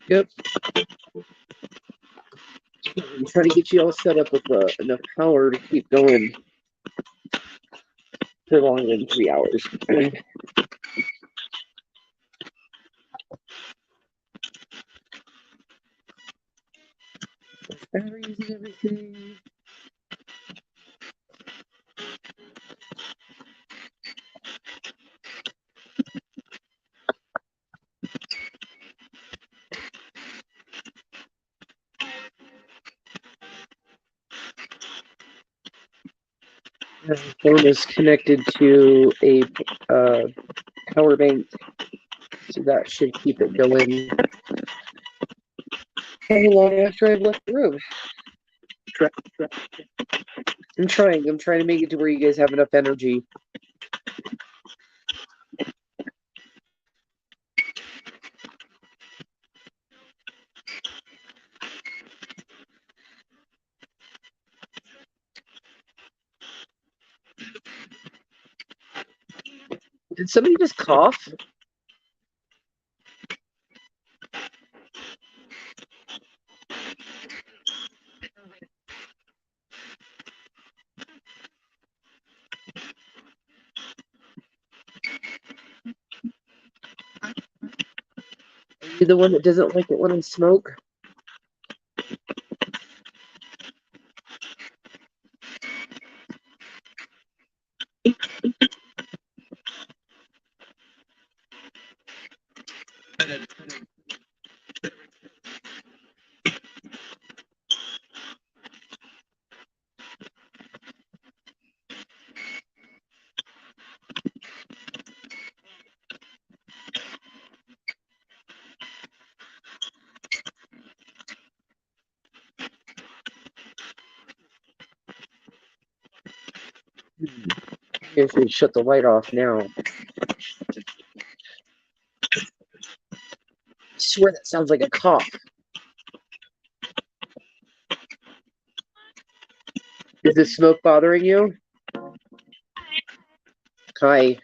Yep. I'm trying to get you all set up with enough power to keep going for longer than 3 hours. Batteries and everything. The phone is connected to a power bank, so that should keep it going long after I've left the room. I'm trying to make it to where you guys have enough energy. Did somebody just cough? Are you the one that doesn't like it when I smoke? I guess we shut the light off now. I swear that sounds like a cough. Is the smoke bothering you? Hi.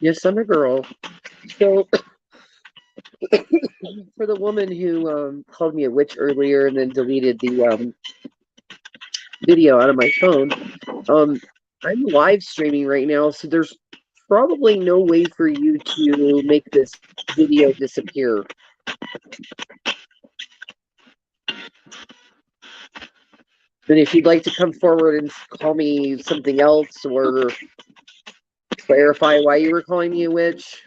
Yes, I'm a girl. So, for the woman who called me a witch earlier and then deleted the video out of my phone, I'm live streaming right now, so there's probably no way for you to make this video disappear. And if you'd like to come forward and call me something else or clarify why you were calling me a witch,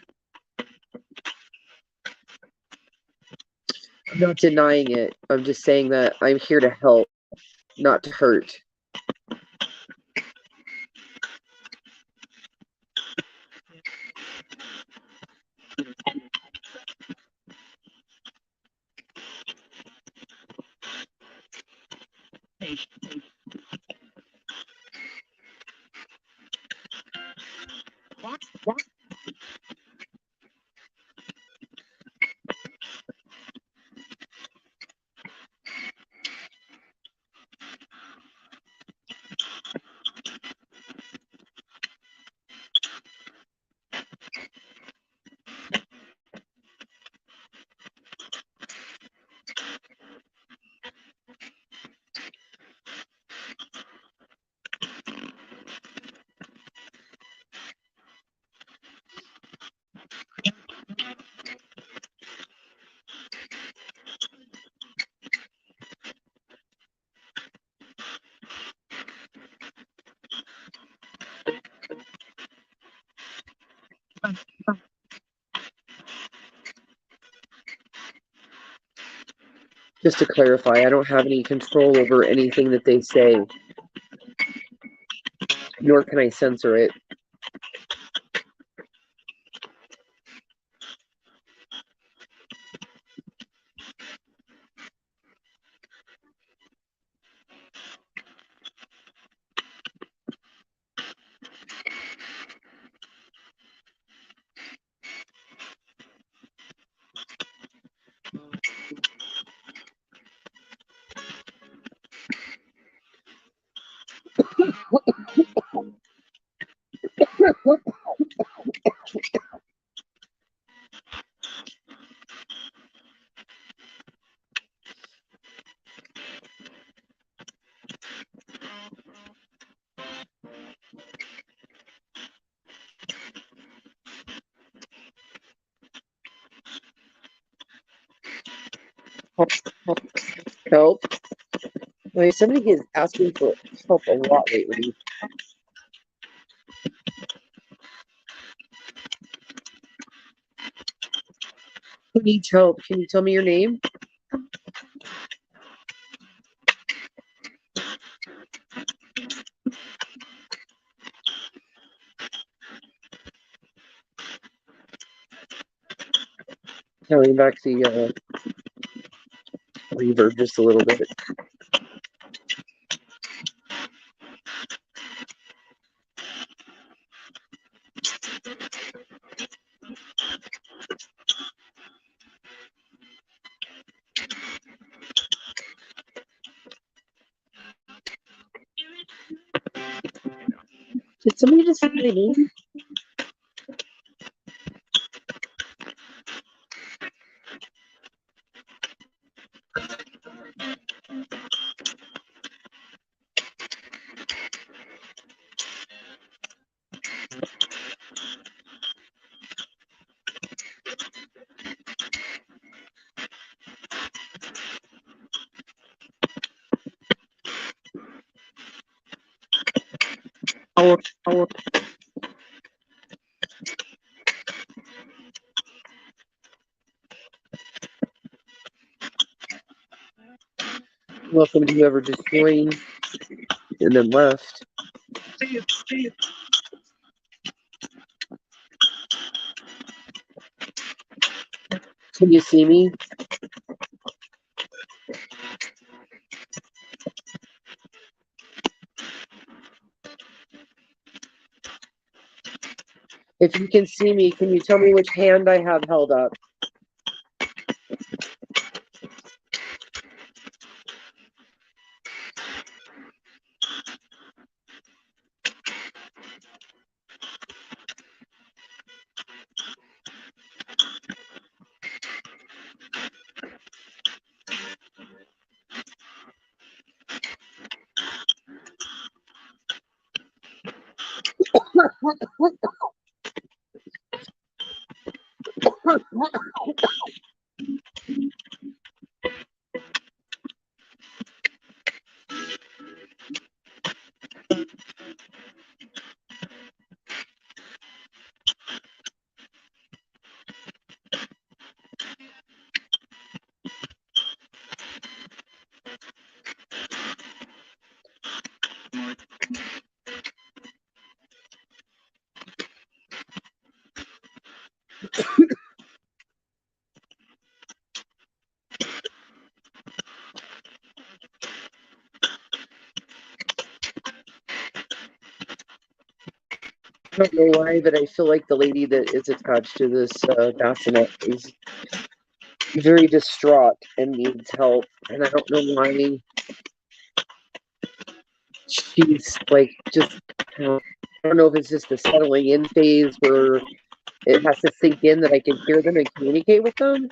I'm not denying it. I'm just saying that I'm here to help, not to hurt. Just to clarify, I don't have any control over anything that they say, nor can I censor it. Help. Like, somebody is asking for help a lot lately. Who needs help? Can you tell me your name? Telling back the reverb just a little bit. Did somebody just say my name? Oh. Welcome to whoever just joined and then left. Can you see me? If you can see me, can you tell me which hand I have held up? I don't know why, but I feel like the lady that is attached to this bassinet is very distraught and needs help. And I don't know why she's like just, I don't know if it's just the settling in phase where it has to sink in that I can hear them and communicate with them.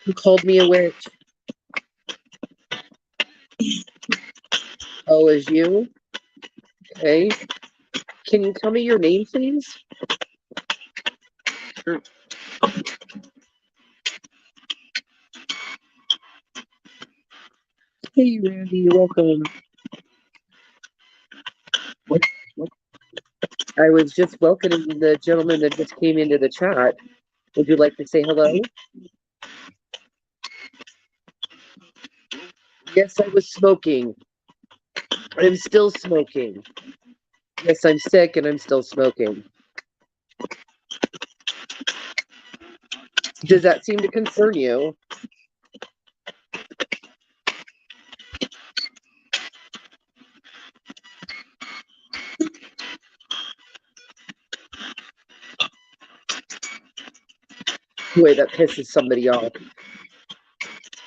Who called me a witch? Oh, is you? Okay. Can you tell me your name, please? Hey, Randy, welcome. What? I was just welcoming the gentleman that just came into the chat. Would you like to say hello? Yes, I was smoking. I'm still smoking. Yes, I'm sick and I'm still smoking. Does that seem to concern you? Boy, that pisses somebody off.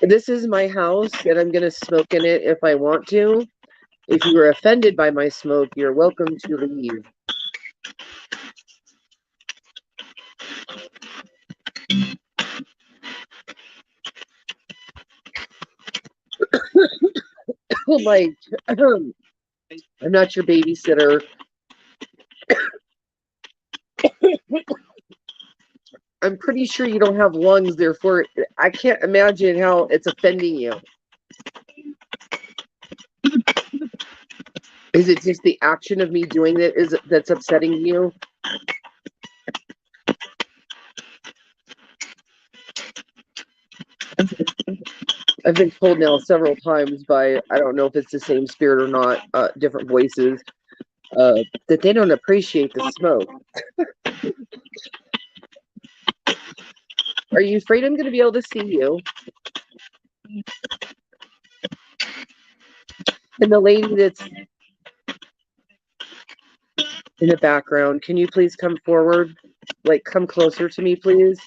This is my house and I'm going to smoke in it if I want to. If you were offended by my smoke, you're welcome to leave. Like, I'm not your babysitter. I'm pretty sure you don't have lungs, therefore I can't imagine how it's offending you. Is it just the action of me doing it that's upsetting you? I've been told now several times by, I don't know if it's the same spirit or not, different voices, that they don't appreciate the smoke. Are you afraid I'm going to be able to see you? And the lady that's in the background, can you please come forward? Like, come closer to me, please.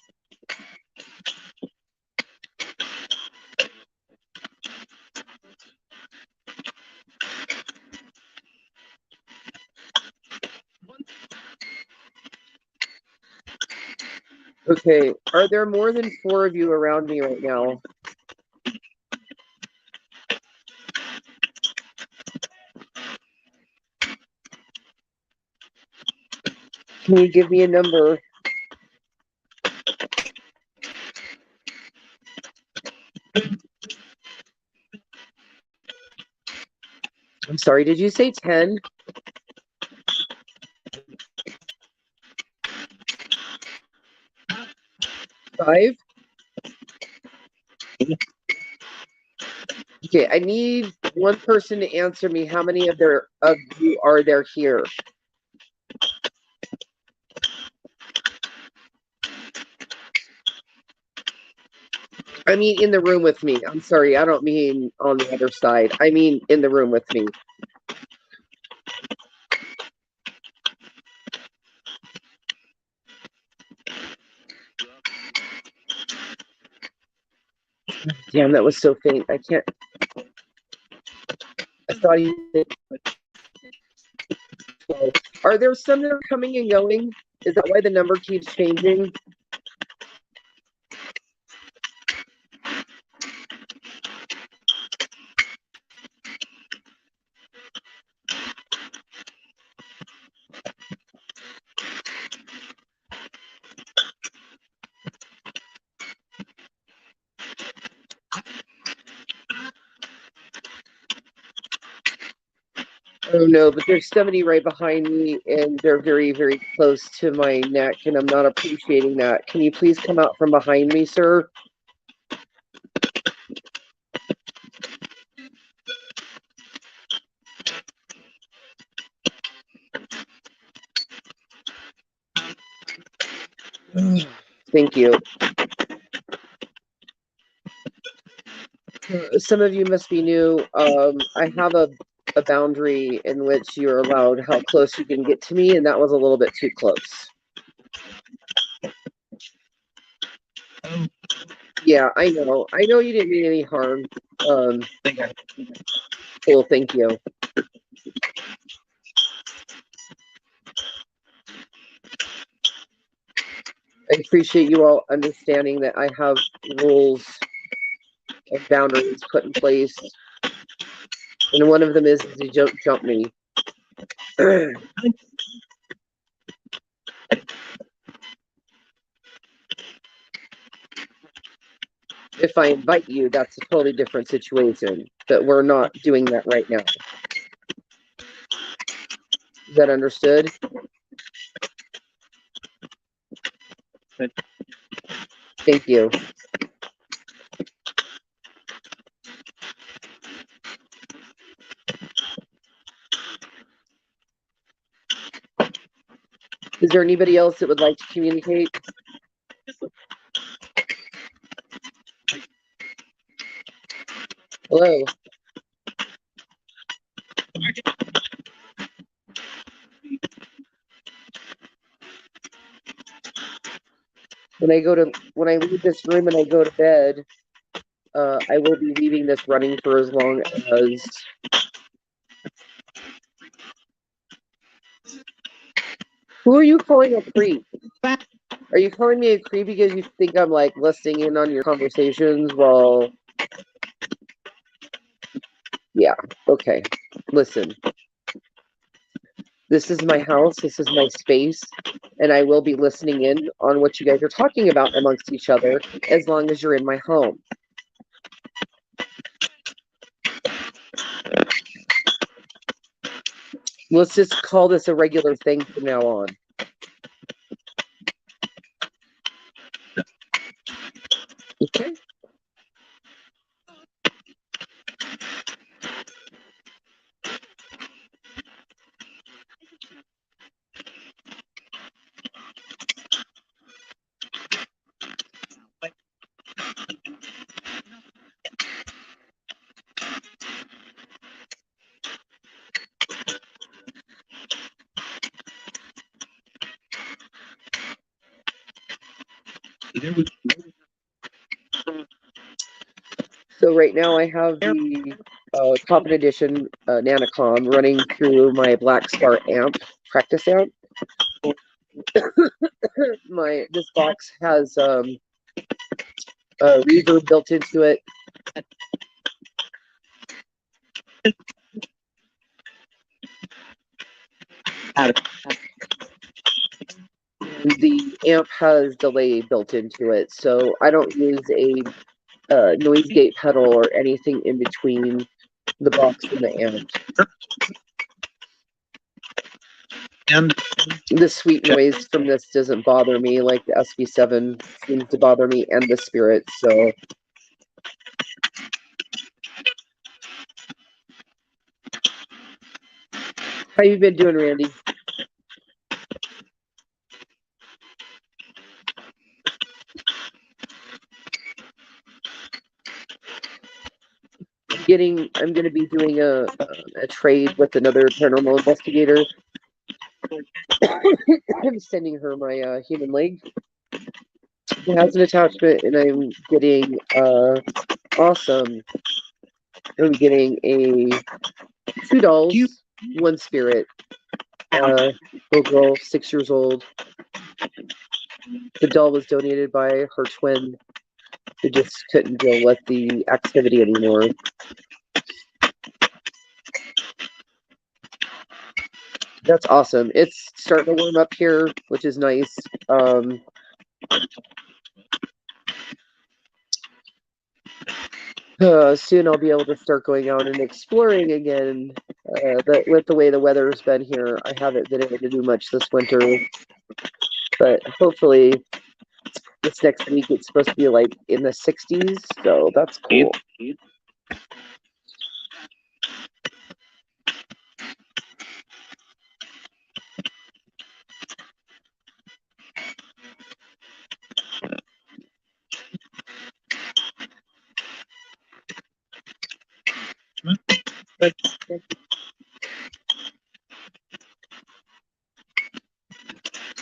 Okay, are there more than 4 of you around me right now? Can you give me a number? I'm sorry, did you say 10? 5? Okay, I need one person to answer me. How many of you are there here? I mean, in the room with me. I'm sorry, I don't mean on the other side. I mean, in the room with me. Damn, that was so faint. I can't. I thought you said 12. Are there some that are coming and going? Is that why the number keeps changing? Oh no, but there's somebody right behind me and they're very, very close to my neck and I'm not appreciating that. Can you please come out from behind me, sir? Thank you. Some of you must be new. I have a boundary in which you're allowed how close you can get to me, and that was a little bit too close. Yeah, I know. I know you didn't mean any harm. Cool, thank you. I appreciate you all understanding that I have rules and boundaries put in place. And one of them is you don't jump me. If I invite you, that's a totally different situation. But we're not doing that right now. Is that understood? Thank you. Is there anybody else that would like to communicate? Hello. When I leave this room and I go to bed, I will be leaving this running for as long as. Who are you calling a creep? Are you calling me a creep because you think I'm like listening in on your conversations? Well, yeah, okay. Listen, this is my house, this is my space, and I will be listening in on what you guys are talking about amongst each other as long as you're in my home. Let's just call this a regular thing from now on. Okay. So right now I have the Coffin Edition Nanocom running through my Black Star amp, practice amp. This box has reverb built into it. The amp has delay built into it, so I don't use a noise gate pedal or anything in between the box and the amp. And the sweet noise from this doesn't bother me like the SB7 seems to bother me, and the Spirit, so. How you been doing, Randy? I'm going to be doing a trade with another paranormal investigator. I'm sending her my human leg. It has an attachment, and I'm getting awesome. I'm getting two dolls, one spirit. Little girl, 6 years old. The doll was donated by her twin, who just couldn't deal with the activity anymore. That's awesome. It's starting to warm up here, which is nice. Soon I'll be able to start going out and exploring again. With the way the weather's been here, I haven't been able to do much this winter. But hopefully, this next week it's supposed to be like in the 60s, so that's cool.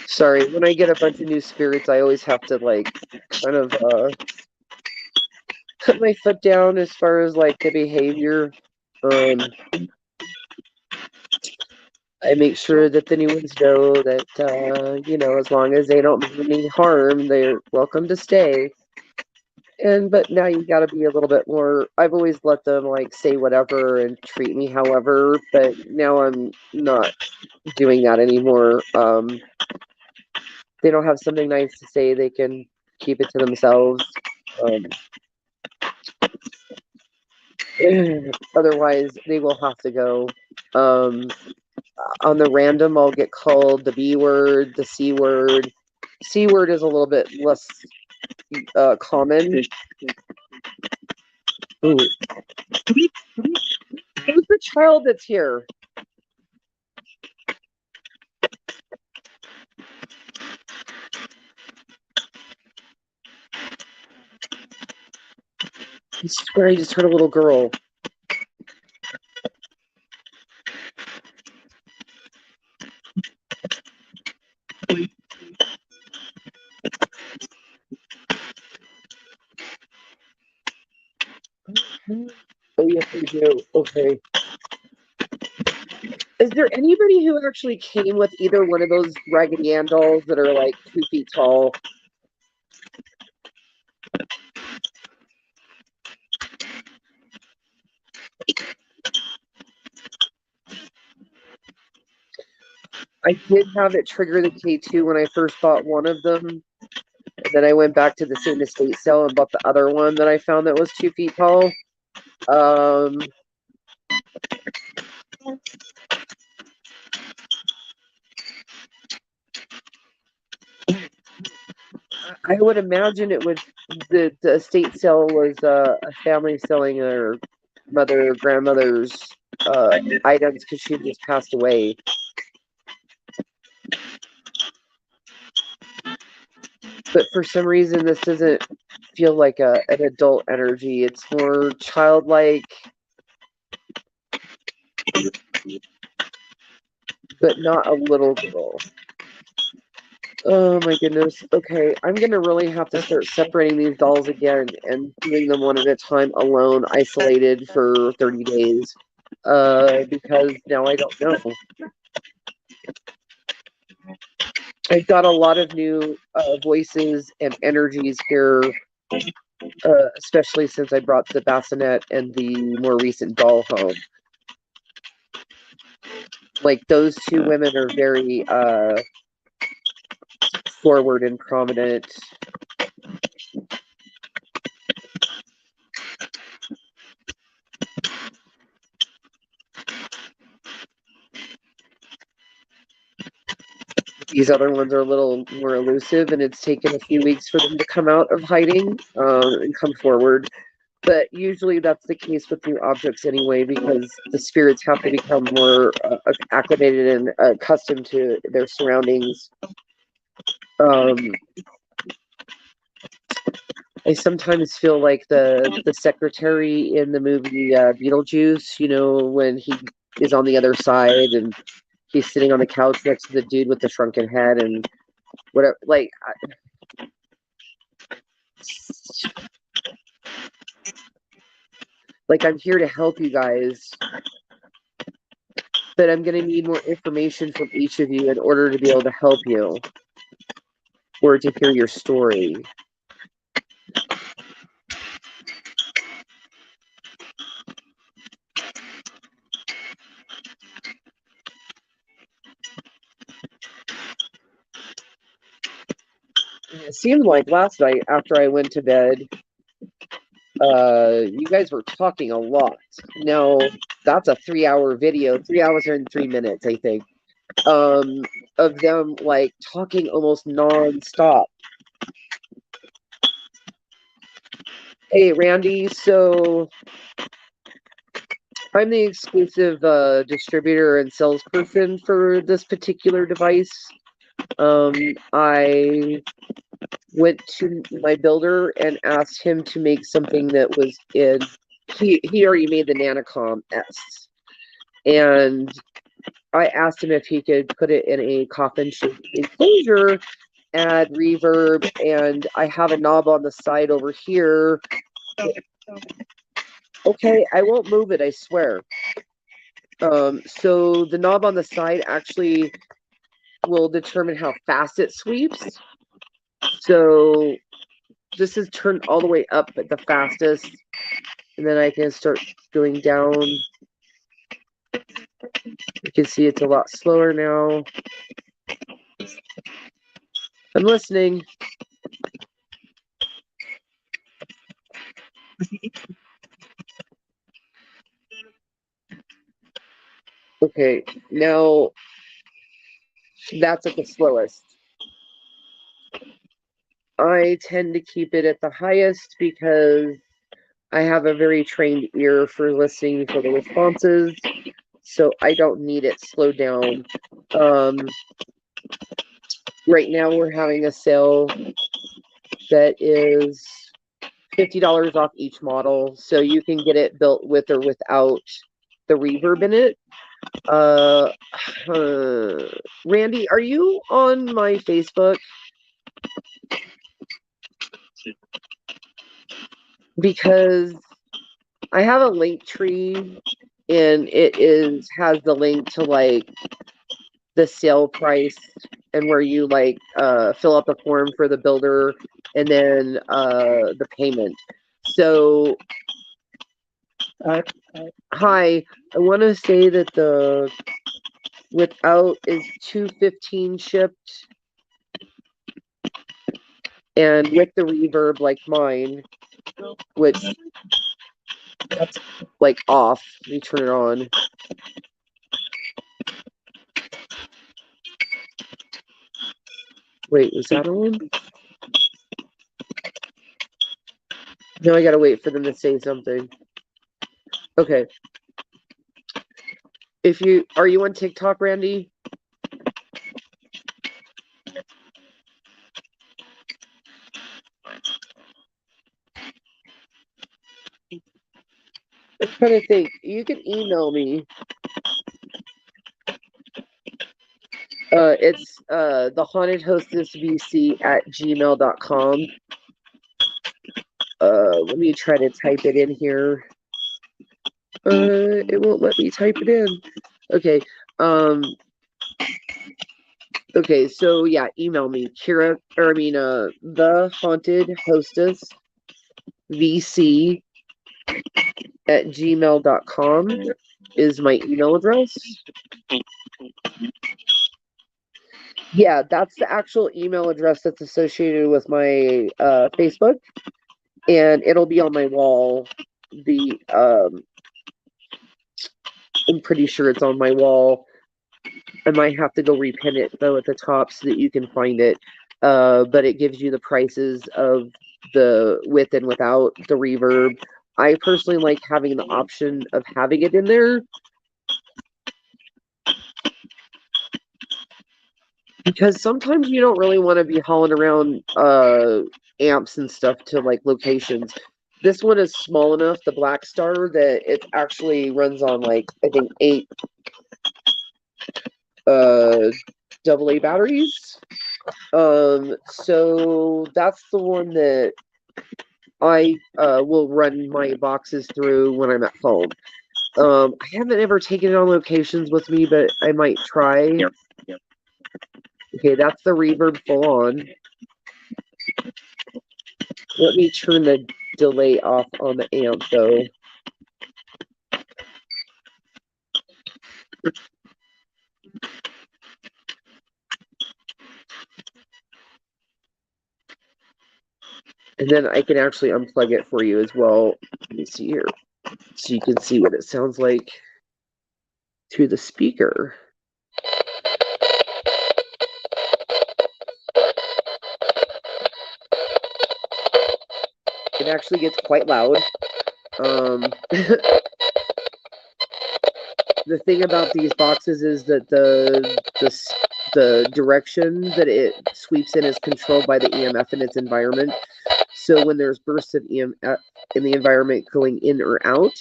Sorry, when I get a bunch of new spirits, I always have to like kind of put my foot down as far as like the behavior. I make sure that the new ones know that you know, as long as they don't mean any harm, they're welcome to stay. But now you got to be a little bit more. I've always let them like say whatever and treat me however, but now I'm not doing that anymore. They don't have something nice to say, they can keep it to themselves. Otherwise, they will have to go. On the random, I'll get called the B word, the C word. C word is a little bit less common. Ooh. Who's the child that's here? I swear I just heard a little girl. Oh, yes, we do. Okay. Is there anybody who actually came with either one of those Raggedy Ann dolls that are like 2 feet tall? I did have it trigger the K2 when I first bought one of them. And then I went back to the same estate sale and bought the other one that I found that was 2 feet tall. I would imagine it would. The estate sale was a family selling their mother or grandmother's items because she had just passed away. But for some reason, this doesn't feel like an adult energy. It's more childlike, but not a little girl. Oh my goodness. Okay, I'm gonna really have to start separating these dolls again and doing them one at a time alone, isolated for 30 days. Because now I don't know. I've got a lot of new voices and energies here, especially since I brought the bassinet and the more recent doll home. Like those two women are very forward and prominent. These other ones are a little more elusive, and it's taken a few weeks for them to come out of hiding and come forward. But usually that's the case with new objects anyway, because the spirits have to become more acclimated and accustomed to their surroundings. I sometimes feel like the secretary in the movie Beetlejuice, you know, when he is on the other side and he's sitting on the couch next to the dude with the shrunken head and whatever. Like I'm here to help you guys, but I'm going to need more information from each of you in order to be able to help you or to hear your story. It seemed like last night after I went to bed, you guys were talking a lot. Now, that's a 3-hour video, 3 hours and 3 minutes, I think, of them, like, talking almost non-stop. Hey, Randy, so I'm the exclusive distributor and salesperson for this particular device. I went to my builder and asked him to make something that was in. He already made the Nanocom S, and I asked him if he could put it in a coffin-shaped enclosure, add reverb, and I have a knob on the side over here. Okay, I won't move it, I swear. So the knob on the side actually will determine how fast it sweeps. So this is turned all the way up at the fastest, and then I can start going down. You can see it's a lot slower now. I'm listening. Okay, now that's at the slowest. I tend to keep it at the highest because I have a very trained ear for listening for the responses, so I don't need it slowed down. Right now we're having a sale that is $50 off each model, so you can get it built with or without the reverb in it. Randy, are you on my Facebook? Because I have a link tree, and it has the link to like the sale price and where you like fill out the form for the builder and then the payment. So hi, I want to say that the without is $215 shipped, and with the reverb like mine, which that's like off. Let me turn it on. Wait, was that on? No, I gotta wait for them to say something. Okay. Are you on TikTok, Randy? I'm trying to think. You can email me. It's the haunted hostess vc at gmail.com. Let me try to type it in here. It won't let me type it in. Okay. Okay, so yeah, email me. The haunted hostess vc at gmail.com is my email address. Yeah, that's the actual email address that's associated with my Facebook, and it'll be on my wall. I'm pretty sure it's on my wall. I might have to go repin it though at the top so that you can find it. But it gives you the prices of the with and without the reverb. I personally like having the option of having it in there because sometimes you don't really want to be hauling around amps and stuff to like locations. This one is small enough, the Black Star, that it actually runs on like I think 8 AA batteries. So that's the one that I will run my boxes through when I'm at home. I haven't ever taken it on locations with me, but I might try. Yep. Okay, that's the reverb full on. Let me turn the delay off on the amp though. And then I can actually unplug it for you as well. Let me see here. So you can see what it sounds like through the speaker. It actually gets quite loud. The thing about these boxes is that the direction that it sweeps in is controlled by the EMF in its environment. So when there's bursts of EMF in the environment going in or out,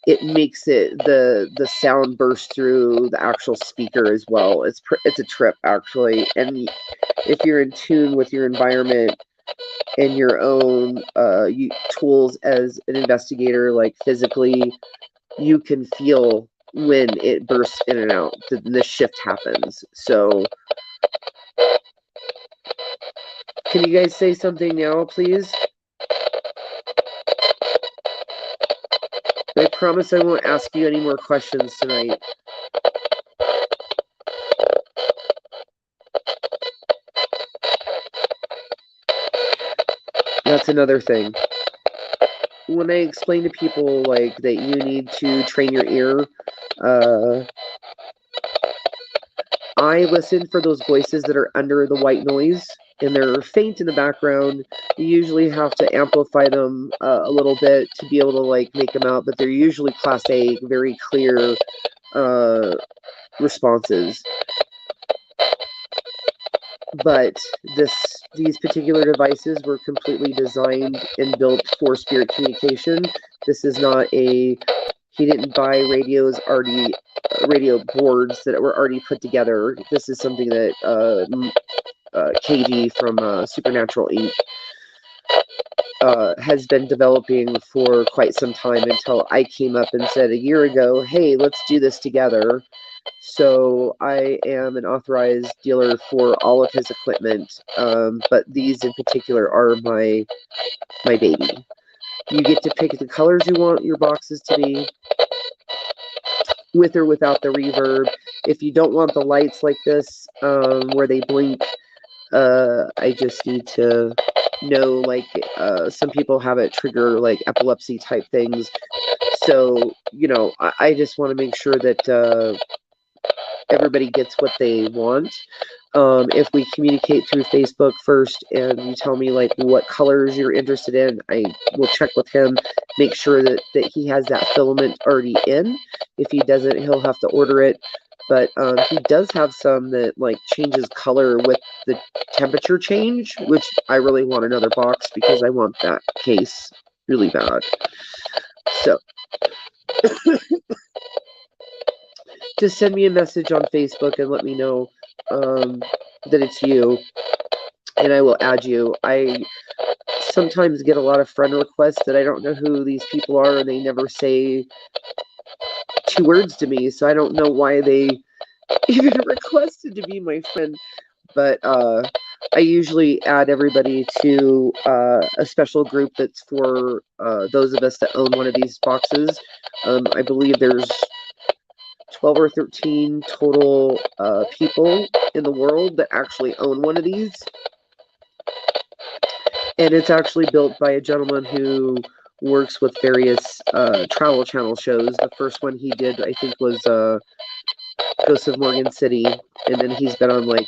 it makes it the sound burst through the actual speaker as well. It's a trip actually, and if you're in tune with your environment and your own tools as an investigator, like physically, you can feel when it bursts in and out. The shift happens. So, can you guys say something now, please? I promise I won't ask you any more questions tonight. That's another thing. When I explain to people like that you need to train your ear, I listen for those voices that are under the white noise and they're faint in the background. You usually have to amplify them a little bit to be able to like make them out, but they're usually class A, very clear responses. But these particular devices were completely designed and built for spirit communication. This is not he didn't buy radio boards that were already put together. This is something that KG from Supernatural Inc. Has been developing for quite some time until I came up and said a year ago, hey, let's do this together. So I am an authorized dealer for all of his equipment, but these in particular are my baby. You get to pick the colors you want your boxes to be, with or without the reverb. If you don't want the lights like this, where they blink, I just need to know, like, some people have it trigger, like, epilepsy type things. So, you know, I just want to make sure that everybody gets what they want. If we communicate through Facebook first and you tell me like what colors you're interested in, I will check with him, make sure that he has that filament already in. If he doesn't, he'll have to order it. But he does have some that like changes color with the temperature change, which I really want another box because I want that case really bad. So just send me a message on Facebook and let me know that it's you, and I will add you. I sometimes get a lot of friend requests that I don't know who these people are, and they never say 2 words to me, so I don't know why they even requested to be my friend. But I usually add everybody to a special group that's for those of us that own one of these boxes. I believe there's 12 or 13 total people in the world that actually own one of these. And it's actually built by a gentleman who works with various travel channel shows. The first one he did, I think, was Ghosts of Morgan City. And then he's been on, like,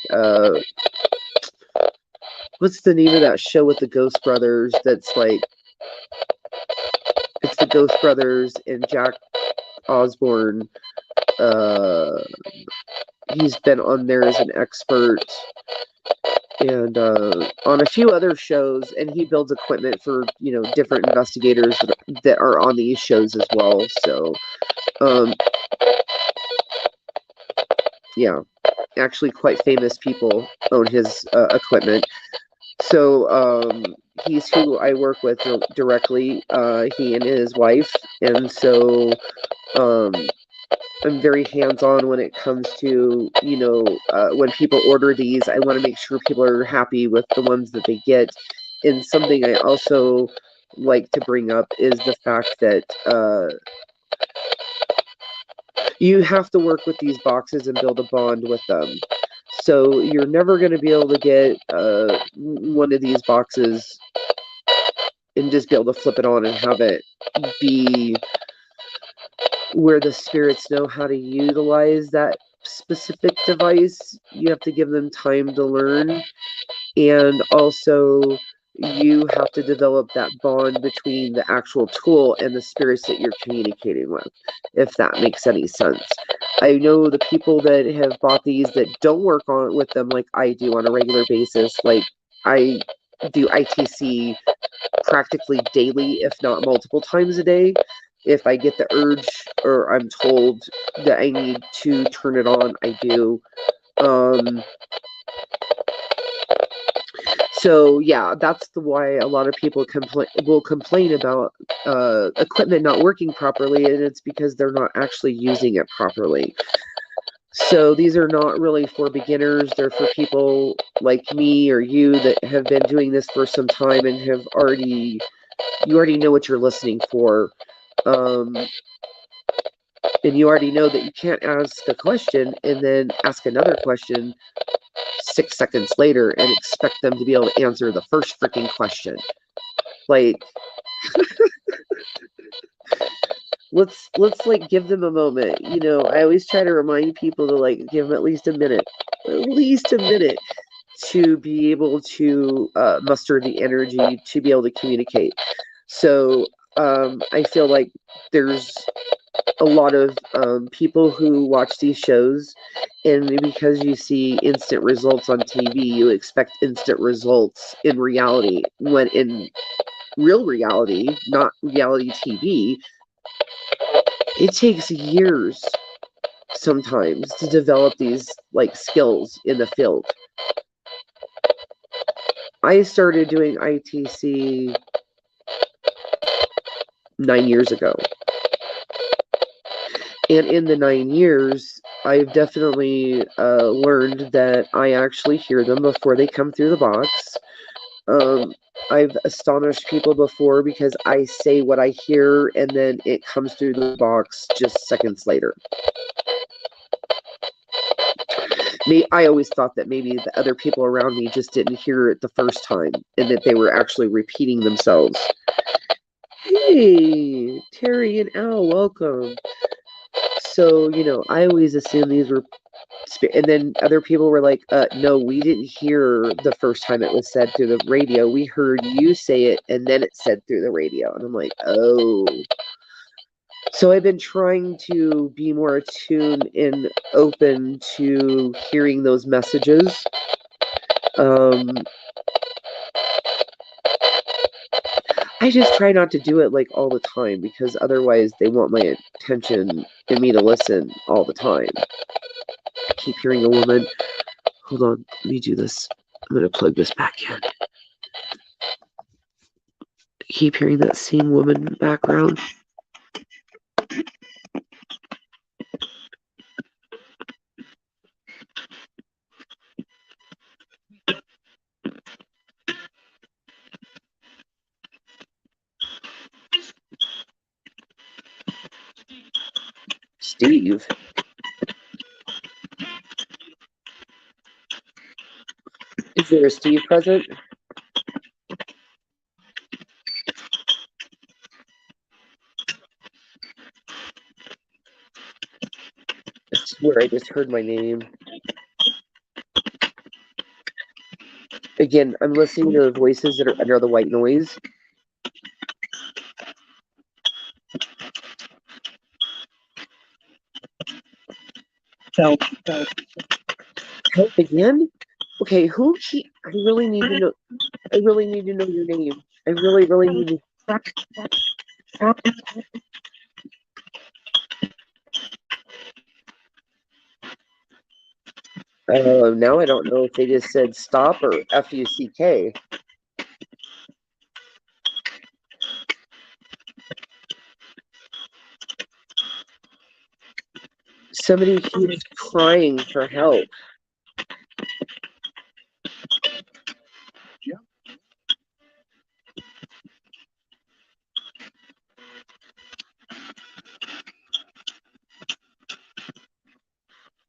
what's the name of that show with the Ghost Brothers that's, like, it's the Ghost Brothers and Jack Osborne. He's been on there as an expert and on a few other shows, and he builds equipment for, you know, different investigators that are on these shows as well. So yeah, actually quite famous people own his equipment. So he's who I work with directly, he and his wife, and so I'm very hands-on when it comes to, you know, when people order these, I want to make sure people are happy with the ones that they get. And something I also like to bring up is the fact that you have to work with these boxes and build a bond with them. So you're never going to be able to get one of these boxes and just be able to flip it on and have it be where the spirits know how to utilize that specific device. You have to give them time to learn, and also you have to develop that bond between the actual tool and the spirits that you're communicating with, if that makes any sense. I know the people that have bought these that don't work on with them like I do on a regular basis. Like, I do ITC practically daily, if not multiple times a day. If I get the urge or I'm told that I need to turn it on, I do. So yeah, that's why a lot of people will complain about equipment not working properly, and it's because they're not actually using it properly. So these are not really for beginners. They're for people like me or you that have been doing this for some time and you already know what you're listening for. And you already know that you can't ask a question and then ask another question 6 seconds later and expect them to be able to answer the first freaking question. Like, let's like give them a moment. You know, I always try to remind people to like give them at least a minute to be able to muster the energy to be able to communicate. So I feel like there's a lot of people who watch these shows, and because you see instant results on TV, you expect instant results in reality, when in real reality, not reality TV, it takes years sometimes to develop these like skills in the field. I started doing ITC 9 years ago. And in the 9 years, I've definitely learned that I actually hear them before they come through the box. I've astonished people before because I say what I hear and then it comes through the box just seconds later. I always thought that maybe the other people around me just didn't hear it the first time and that they were actually repeating themselves. Hey, Terry and Al, welcome. So, you know, I always assumed these were, and then other people were like, no, we didn't hear the first time it was said through the radio. We heard you say it and then it said through the radio. And I'm like, oh. So I've been trying to be more attuned and open to hearing those messages. I just try not to do it like all the time because otherwise they want my attention and me to listen all the time. I keep hearing a woman. Hold on, let me do this. I'm going to plug this back in. I keep hearing that same woman background. Steve. Is there a Steve present? I swear I just heard my name. Again, I'm listening to the voices that are under the white noise. Help again? Okay, who she? I really need to know. I really need to know your name. I really need to. Now I don't know if they just said stop or F-U-C-K. Somebody keeps crying for help. Yeah.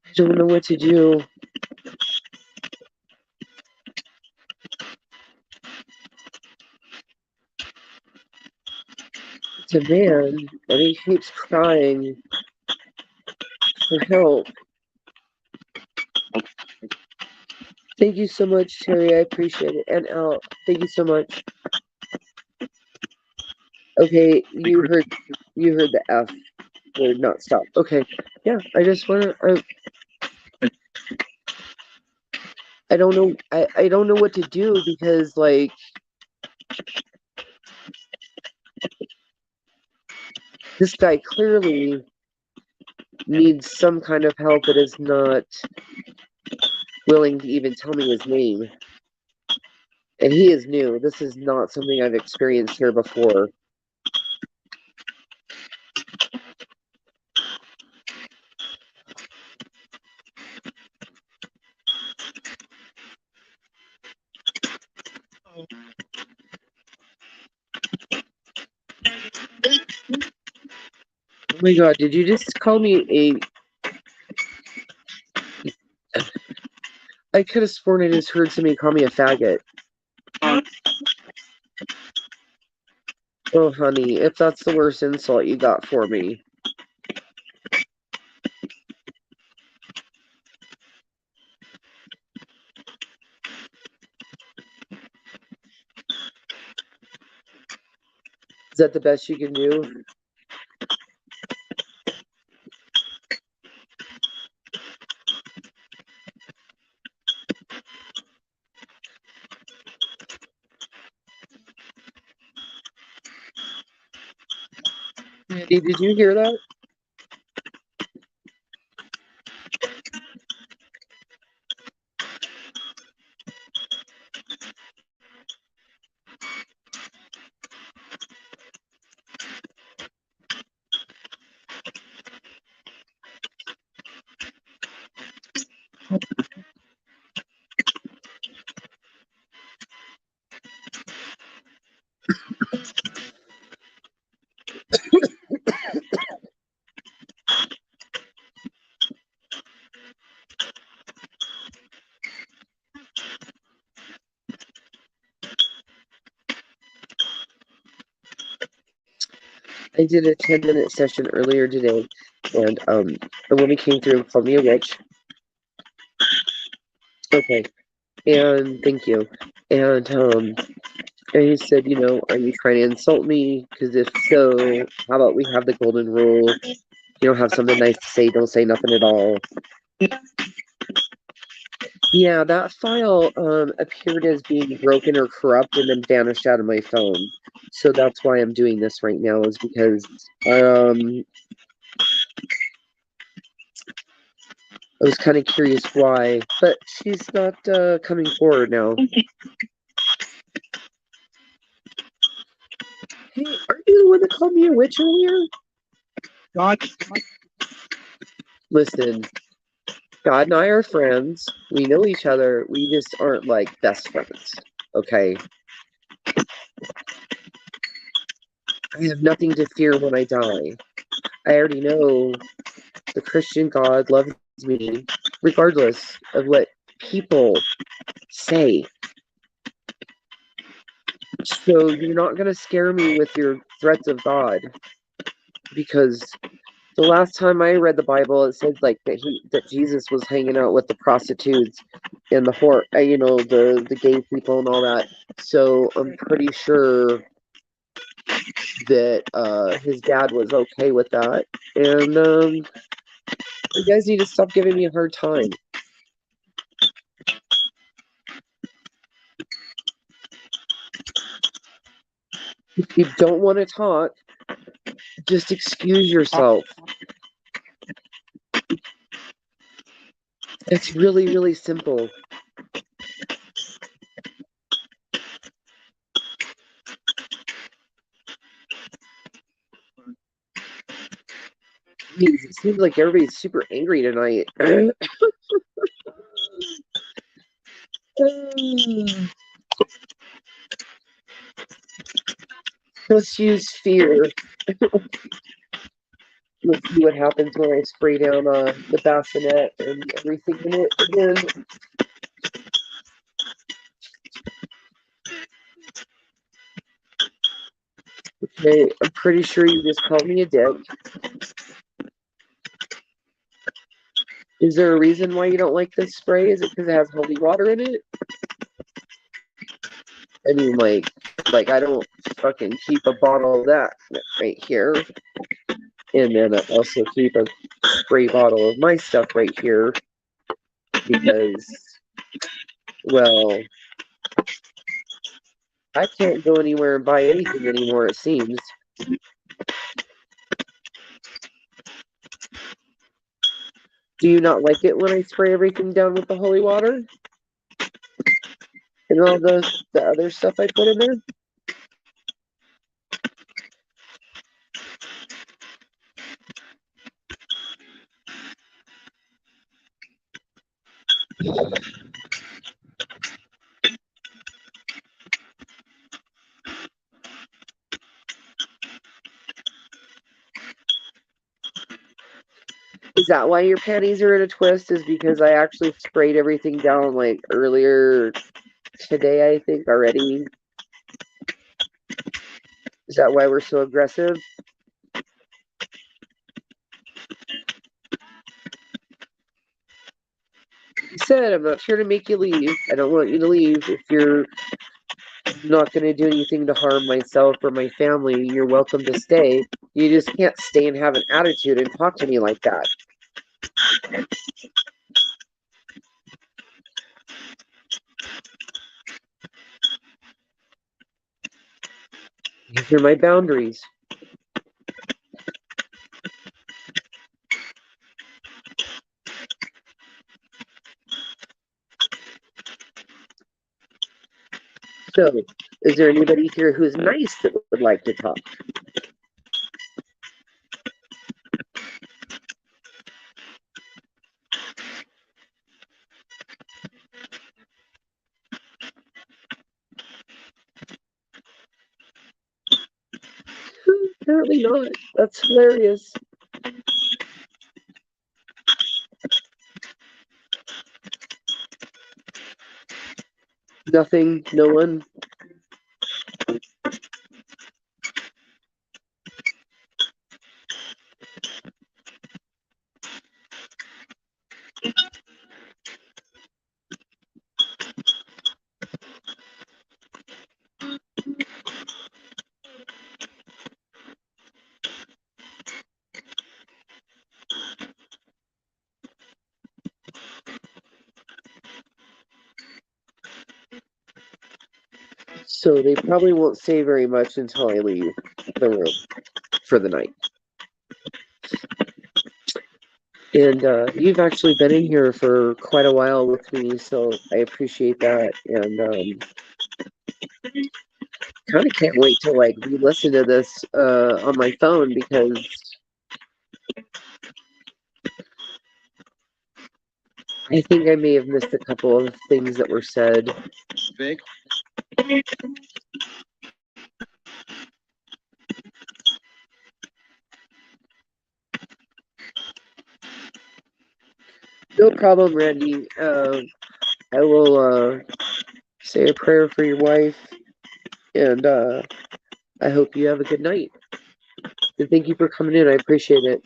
I don't know what to do. a man, and he keeps crying for help. Thank you so much, Terry. I appreciate it. And Al, thank you so much. Okay, you heard the F word, not stop. Okay, yeah. I just wanna. I don't know. I don't know what to do because like this guy clearly needs some kind of help, but is not willing to even tell me his name. And he is new. This is not something I've experienced here before. Oh my god, did you just call me a... I could have sworn I just heard somebody call me a faggot. Oh, honey, if that's the worst insult you got for me. Is that the best you can do? Hey, did you hear that? I did a 10-minute session earlier today, and a woman came through and called me a witch. Okay, and thank you. And he said, you know, are you trying to insult me? Because if so, how about we have the golden rule? You don't have something nice to say, don't say nothing at all. Yeah, that file appeared as being broken or corrupt and then vanished out of my phone. So that's why I'm doing this right now, is because I was kind of curious why. But she's not coming forward now. Hey, aren't you the one that called me a witch earlier? God. Listen, God and I are friends. We know each other. We just aren't like best friends. Okay. I have nothing to fear when I die. I already know the Christian God loves me, regardless of what people say. So you're not going to scare me with your threats of God, because the last time I read the Bible, it said like that Jesus was hanging out with the prostitutes and the gay people and all that. So I'm pretty sure that his dad was okay with that, and you guys need to stop giving me a hard time. If you don't want to talk, just excuse yourself. It's really, really simple. It seems like everybody's super angry tonight. Let's use fear. Let's see what happens when I spray down the bassinet and everything in it again. Okay, I'm pretty sure you just called me a dick. Is there a reason why you don't like this spray? Is it because it has holy water in it? I mean, like I don't fucking keep a bottle of that right here, and then I also keep a spray bottle of my stuff right here because, well, I can't go anywhere and buy anything anymore. It seems. Do you not like it when I spray everything down with the holy water and all the other stuff I put in there? Is that why your panties are in a twist? Is because I actually sprayed everything down like earlier today, I think, already? Is that why we're so aggressive? I said, I'm not trying to make you leave. I don't want you to leave. If you're not going to do anything to harm myself or my family, you're welcome to stay. You just can't stay and have an attitude and talk to me like that. These are my boundaries. So, is there anybody here who's nice that would like to talk? Apparently not. That's hilarious. Nothing, no one. So they probably won't say very much until I leave the room for the night. And you've actually been in here for quite a while with me, so I appreciate that. And kind of can't wait to like re-listen to this on my phone because I think I may have missed a couple of things that were said. Big. No problem, Randy. I will say a prayer for your wife, and I hope you have a good night. And thank you for coming in. I appreciate it.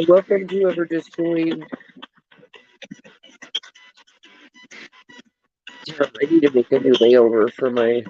Welcome to whoever just joined. I need to make a new layover for my.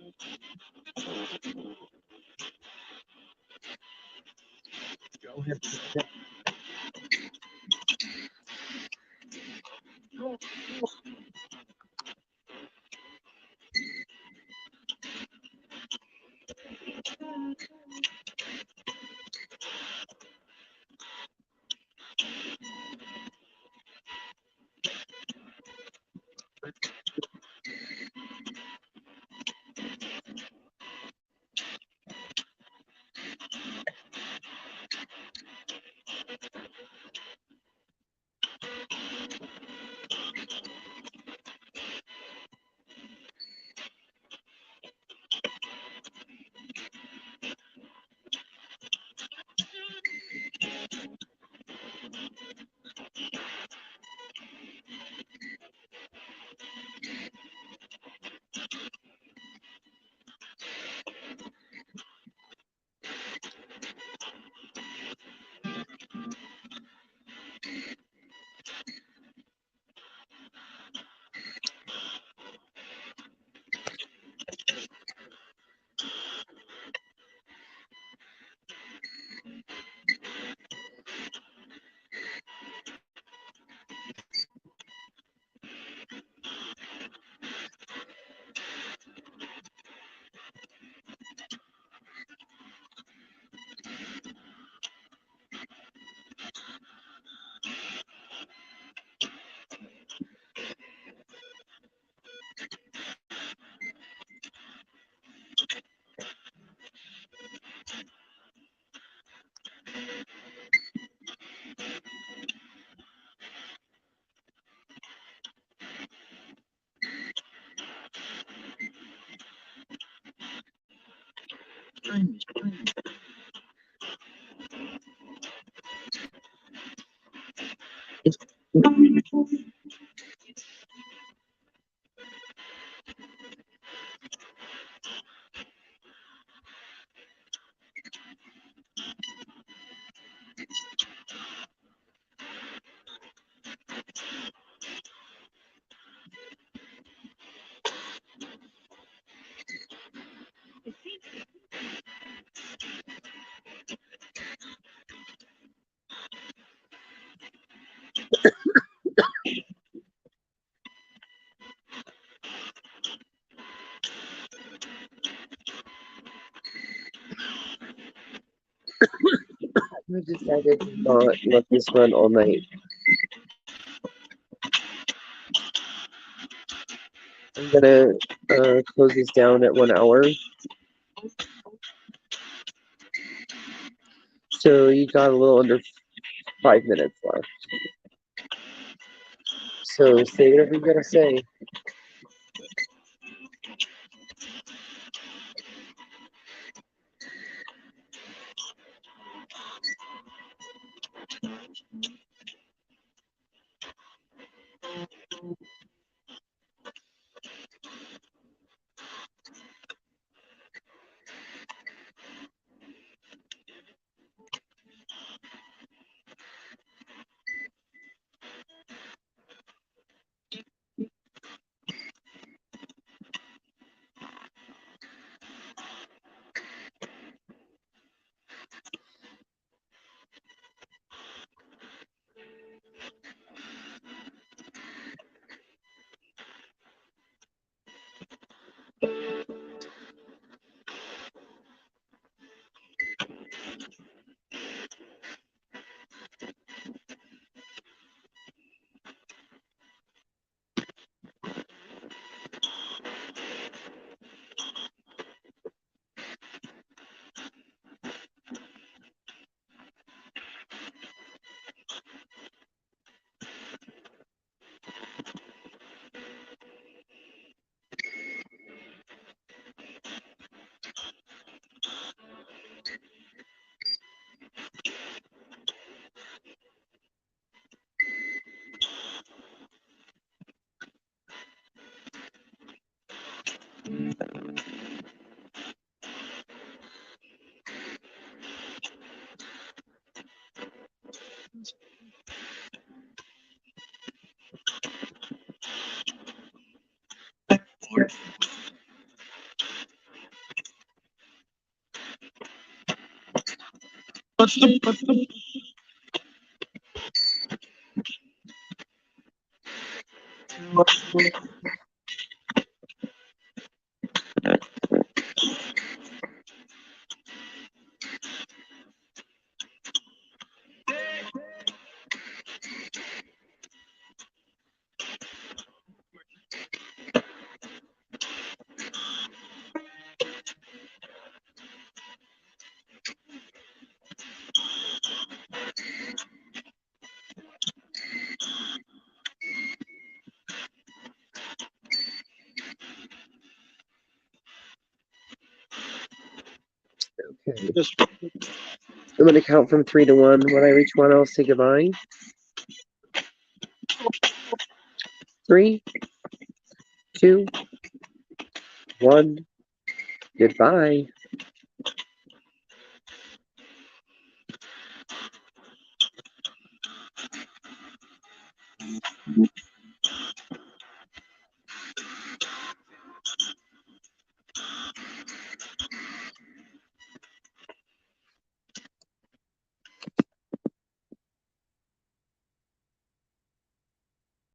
Go ahead. I decided to not let this run all night. I'm gonna close this down at 1 hour. So you got a little under 5 minutes left. So say whatever you gotta say. Okay. I'm going to count from 3 to 1. When I reach 1, I'll say goodbye. 3, 2, 1. Goodbye.